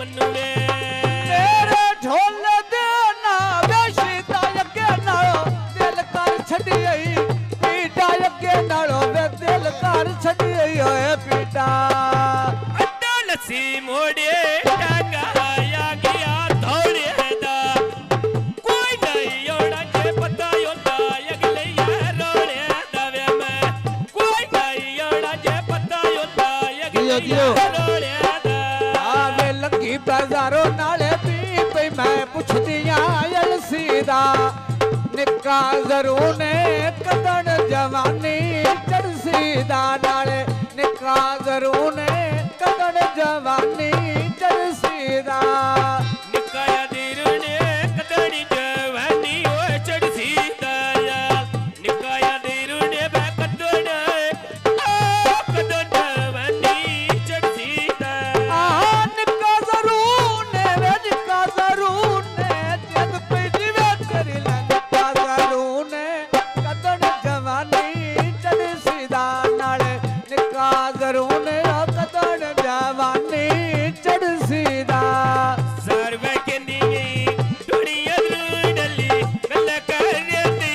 मनवे मेरे ढोल दे ना बेशीता अगे नालो दिल कर छड़ियई पीटा अगे नालो वे दिल कर छड़ियई ओए पीटा अड्डा लस्सी मोड़े टांगा आया गया थोड़े दा कोई नहीं ओड़ा जे पता होता अगले यार रोड़े दवे मैं कोई नहीं ओड़ा जे पता होता अगले यार रोड़े दा आवे लगी बाजारों नाले पी पे मैं पुछदियां अलसीदा निक्का जरूर ने कदन जवानी चढ़सीदा नाले निक्का जरूर ने कदन जवानी चढ़सीदा निकाया दिरने कदनी जवानी ओ चढ़सी दाया निकाया दिरने बे कदन जवानी चढ़सी दा निक्का जरूर ने वे निक्का जरूर ने जग पे जीवे तेरी निक्का जरूर ने कदन जवानी चढ़सीदा नाले निक्का जरूर ने कदन जवानी चढ़सीदा सर्वे के नीवी दुनिया डली गल कर दी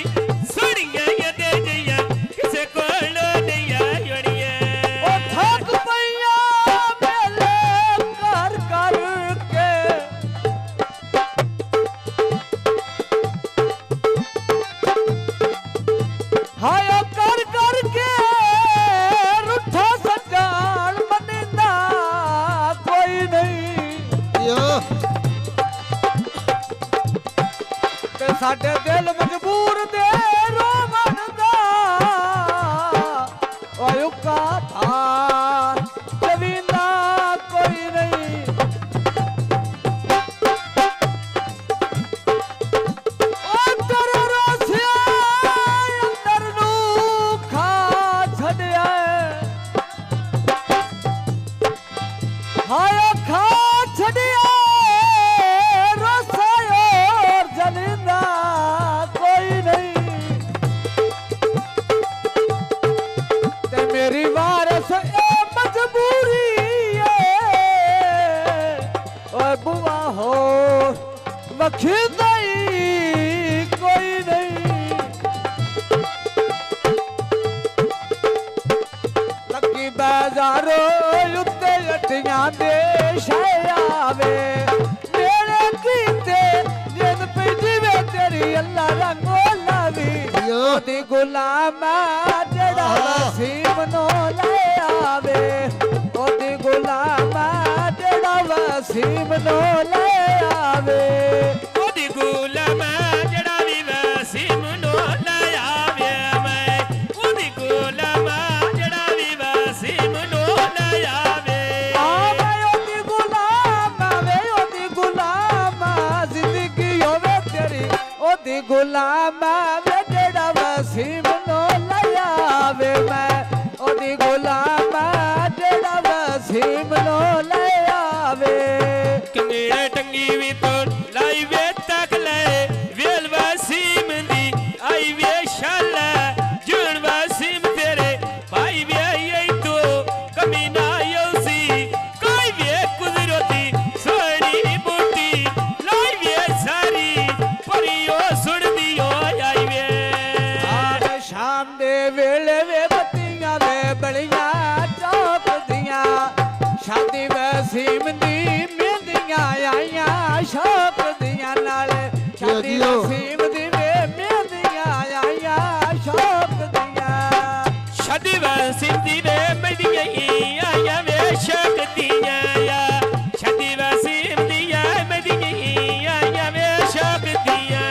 सुनिया ये दे दिया किसे कोल नहीं आयोड़िया ओ थक पईया मेले कर कर के हाय कर कर के रुठा सजान बनिंदा कोई नहीं ते साडे दिल मजबूर दे रोमन दा ओए उका था जवींदा कोई नहीं ओ तेरे रोसिया अंदर नू खा छड़िया हाय खा छड़िया रोसा और जलिंदा कोई नहीं ते मेरी वारस ए मजबूरी है ओए बुआ हो वखीदाई कोई नहीं लगी बाजारो उत्ते लट्टियां दे शायावे मेरे कीते जिन पे जीवे तेरी अल्लाह रंगो लावी ओदी गुलामा जड़ा वसीम नो ले आवे ओदी गुलामा जड़ा वसीम नो ले आवे ओदी गुलामा जड़ा भी वसीम नो लाया वे मैं ओदी गुलामा जड़ा भी वसीम नो लाया वे ओदी गुलामा वे ओदी गुलामा जिंदगी होवे तेरी ओदी गुलामा वे जड़ा वसीम नो ले आवे मैं ओदी गुलामा जड़ा वसीम नो ले आवे किने टंगी भी तो लाई वे तक ले वेल वसीम दी आई वे शाला जुन वसीम तेरे भाई वे आई तो कमी ना योसी कोई वे कुदरती सोनी बूटी लाई वे सारी परियो सुन दियो आई वे आज शाम दे वेले वे बत्तियां वे बलियां चौक दियां शादी वसीम दी मेहंदियां आईयां शौक दियां नाले शादी वसीम दी वे मेहंदियां आईयां शौक दियां शादी वसीम दी वे मेहंदियां आईयां वे शौक दियां या शादी वसीम दी मेहंदियां आईयां वे शौक दियां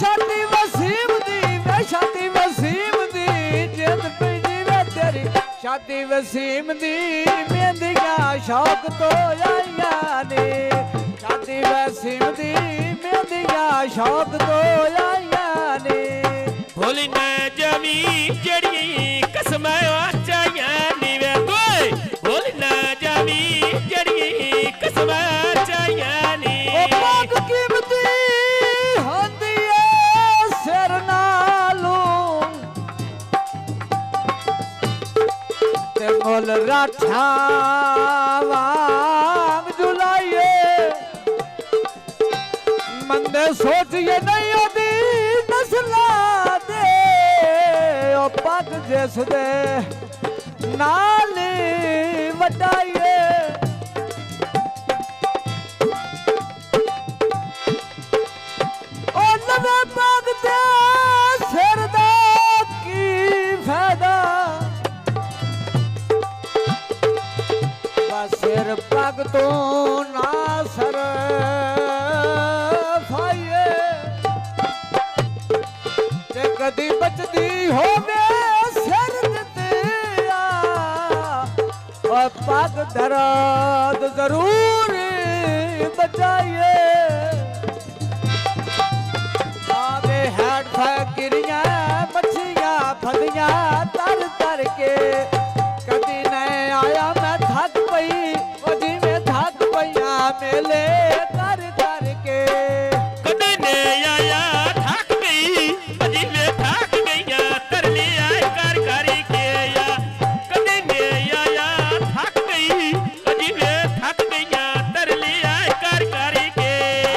शादी वसीम दी वे शादी वसीम दी जिंद पे जीवे तेरी शादी वसीम दी मेहंदियां शौक तो आईयां ने शादी वसीम दी मेहंदियां शौक तो आईयां ने भोली न जमी जड़ी कसम चाहिए नीवे कोई भोली न जमी जड़ी कसम चाहिए नी ओ पाक कीमती होंदी है सिर नालों ते मोल राठा वांग जुलाइए ਪੁੱਛੀਏ ਨਹੀਂ ਉਹਦੀ ਨਸਲਾਂ ਦੇ ਉਹ ਪੱਗ ਜਿਸ ਦੇ ਨਾਲ ਵਟਾਈਏ ਉਹ ਨਵੇਂ ਪੱਗ ਦੇ ਸਿਰ ਦਾ ਕੀ ਫਾਇਦਾ ਬਸ ਸਿਰ ਪੱਗ ਤੋਂ ਨਾ ਸਰ ਕਦੀ ਬਚਦੀ ਹੋਵੇ ਸਿਰ ਦਿੱਤੇ ਆ ਉਹ ਪੱਗ ਦਰਦ ਜ਼ਰੂਰ ਬਚਾਈਏ ਆਵੇ ਹੈਡ ਫਕੀਰੀਆਂ ਮੱਛੀਆਂ ਫਦੀਆਂ ਤਰ ਤਰ ਕੇ ਕਦੀ ਨਹੀਂ ਆਇਆ ਮੈਂ ਥੱਕ ਪਈ ਉਹ ਜਿਵੇਂ ਥੱਕ ਪਈਆਂ ਮੇਲੇ ਕਰ ਕਰ ਕੇ ਕਦੇ ਨਹੀਂ ਆਇਆ ਥੱਕ ਗਈ ਜਿਵੇਂ ਥੱਕ ਗਈਆਂ ਤਰਲੀਆਂ ਕਰ ਕਰ ਕੇ ਆ ਕਦੇ ਨਹੀਂ ਆਇਆ ਥੱਕ ਗਈ ਜਿਵੇਂ ਥੱਕ ਗਈਆਂ ਤਰਲੀਆਂ ਕਰ ਕਰ ਕੇ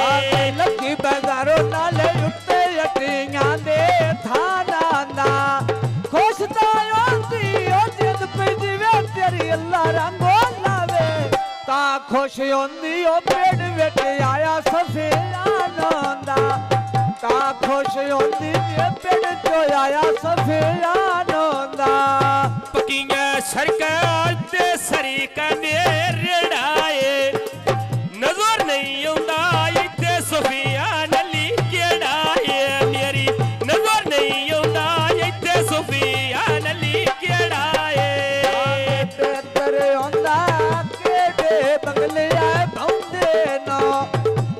ਆਏ ਲੱਗੀ ਬਾਜ਼ਾਰੋਂ ਨਾਲੇ ਉੱਤੇ ਅਟੀਆਂ ਦੇ ਥਾਣਾ ਦਾ ਖੁਸ਼ ਤਾਂ ਆਉਂਦੀ ਉਹ ਜਿੰਦ ਪਈ ਜਿਵੇਂ ਤੇਰੀ ਅੱਲਾ ਰੰਗੋ ਲਾਵੇ ਤਾਂ ਖੁਸ਼ ਹੁੰਦੀ ਉਹ ਪੇੜ ਵਿੱਚ ਆਇਆ ਸਫਿਆਨਾਂ ਦਾ ਤਾਂ ਖੁਸ਼ ਹੁੰਦੀ ਜੇ ਪੇੜ ਚੋਂ ਆਇਆ ਸਫਿਆਨਾਂ ਦਾ ਪੱਕੀਆਂ ਸੜਕਾਂ ਤੇ ਸਰੀਕਾਂ ਨੇ ਰੜਾਏ ਨਜ਼ਰ ਨਹੀਂ ਆਉਂਦਾ ਇੱਥੇ ਸੁਫੀਆਨ ਅਲੀ ਕਿਹੜਾ ਏ ਮੇਰੀ ਨਜ਼ਰ ਨਹੀਂ ਆਉਂਦਾ ਇੱਥੇ ਸੁਫੀਆਨ ਅਲੀ ਕਿਹੜਾ ਏ ਤੇਰੇ ਆਉਂਦਾ ਕਿਹੜੇ ਬੰਗਲੇ ਆ ਭੌਂਦੇ ਨਾ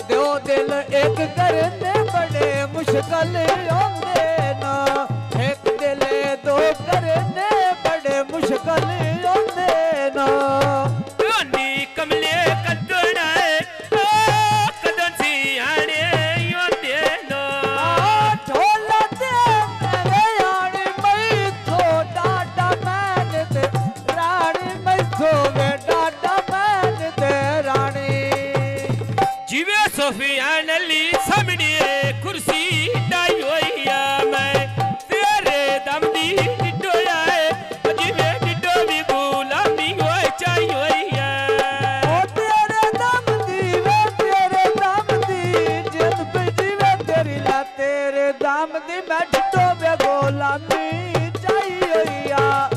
ਦਿਓ ਦਿਲ ਇੱਕ ਕਰਨੇ ਬੜੇ ਮੁਸ਼ਕਲ ਆਉਂਦੇ ਨਾ ਇੱਕ ਦਿਲ ਦੋ ਕਰਨੇ ਬੜੇ ਮੁਸ਼ਕਲ ਆਉਂਦੇ ਨਾ ਧੋਨੀ ਕਮਲੇ ਕੱਢਣਾ ਏ ਕਦੋਂ ਸੀ ਆਣੇ ਆਉਂਦੇ ਨਾ ਢੋਲਾ ਤੇ ਮੇਰੇ ਆਣੀ ਮੈਥੋਂ ਡਾਡਾ ਮੈਨ ਤੇ ਰਾਣੀ ਮੈਥੋਂ ਵੇ ਡਾਡਾ ਮੈਨ ਤੇ ਰਾਣੀ ਜਿਵੇਂ ਸੁਫੀਆਨ ਅਲੀ ਸਾਹਮਣੇ ਕੁਰਸੀ ਡਾਈ ਹੋਈ ਆ ਮੈਂ ਤੇਰੇ ਦਮ ਦੀ ਡਿੱਡੋ ਆਏ ਜਿਵੇਂ ਡਿੱਡੋ ਵੀ ਗੁਲਾਮੀ ਹੋਏ ਚਾਈ ਹੋਈ ਆ ਉਹ ਤੇਰੇ ਦਮ ਦੀ ਵੇ ਤੇਰੇ ਦਮ ਦੀ ਜਿੰਦ ਪਈ ਵੇ ਤੇਰੀ ਲਾ ਤੇਰੇ ਦਮ ਦੀ ਮੈਂ ਡਿੱਟੋ ਵੇ ਗੁਲਾਮੀ ਚਾਈ ਹੋਈ ਆ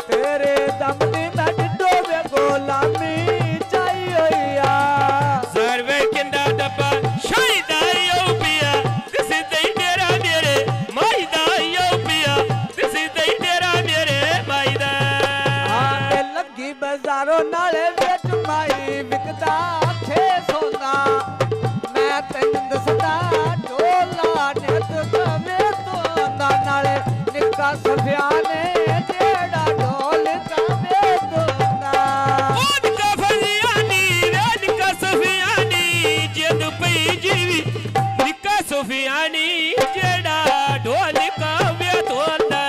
ਤੇਰੇ ਦਮ ਦੀ ਮੈਂ ਡਿੱਟੋ ਵੇ ਗੁਲਾਮੀ ਚਾਈ ਹੋਈ ਆ ਸਰਵੇ ਕਿੰਦਾ ਡੱਬਾ ਸ਼ਾਇਦਾ ਯੋ ਪਿਆ ਦਿਸ ਇਜ਼ ਦ ਡੇਰਾ ਮੇਰੇ ਮਾਈ ਦਾ ਯੋ ਪਿਆ ਦਿਸ ਇਜ਼ ਦ ਡੇਰਾ ਮੇਰੇ ਮਾਈ ਦਾ ਆਂਦੇ ਲੱਗੀ ਬਾਜ਼ਾਰੋਂ ਨਾਲੇ ਵਿੱਚ ਮਾਈ ਵਿਕਦਾ ਥੇ ਸੋਨਾ ਮੈਂ ਤੈਨੂੰ ਦੱਸਦਾ ਢੋਲਾ ਨਿਤ ਕਵੇਂ ਤੋਂਦਾ ਨਾਲੇ ਨਿੱਕਾ ਸਫਿਆਨੇ ਜਿਹੜਾ ਢੋਲ ਕਵੇਂ ਤੋਂਦਾ ਨਿੱਕਾ ਫਜ਼ਿਆਨੀ ਵੇ ਨਿੱਕਾ ਸੁਫਿਆਨੀ ਜਿੰਦ ਪਈ ਜੀਵੀ ਨਿੱਕਾ ਸੁਫਿਆਨੀ ਜਿਹੜਾ ਢੋਲ ਕਾਵੇ ਤੋਂਦਾ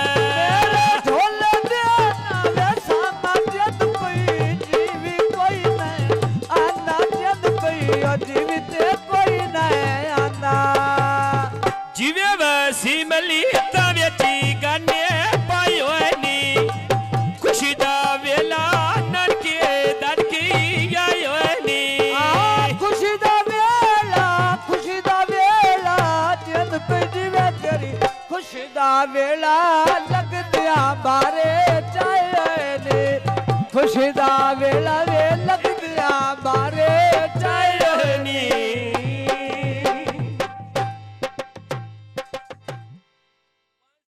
ਢੋਲ ਦੇ ਨਾਲੇ ਸਾਮਾ ਜਦ ਕੋਈ ਜੀਵੀ ਕੋਈ ਨਹੀਂ ਆਂਦਾ ਜਦ ਕੋਈ ਜੀਵੀ ਤੇ ਕੋਈ ਨਹੀਂ ਆਂਦਾ ਜਿਵੇਂ ਵਸੀ ਮਲੀ ਤਾਂ ਵਿੱਚ ਗਾਨੇ ਪਾਈ ਹੋਏ ਨੀ ਖੁਸ਼ੀ ਦਾ ਵੇਲਾ ਨਨਕੇ ਦੜਕੀ ਆਏ ਹੋਏ ਨੀ ਖੁਸ਼ੀ ਦਾ ਵੇਲਾ ਜਿੰਦ ਪਈ ਜਿਵੇਂ ਤੇਰੀ ਖੁਸ਼ੀ ਦਾ ਵੇਲਾ ਲੱਗਦਿਆਂ ਬਾਰੇ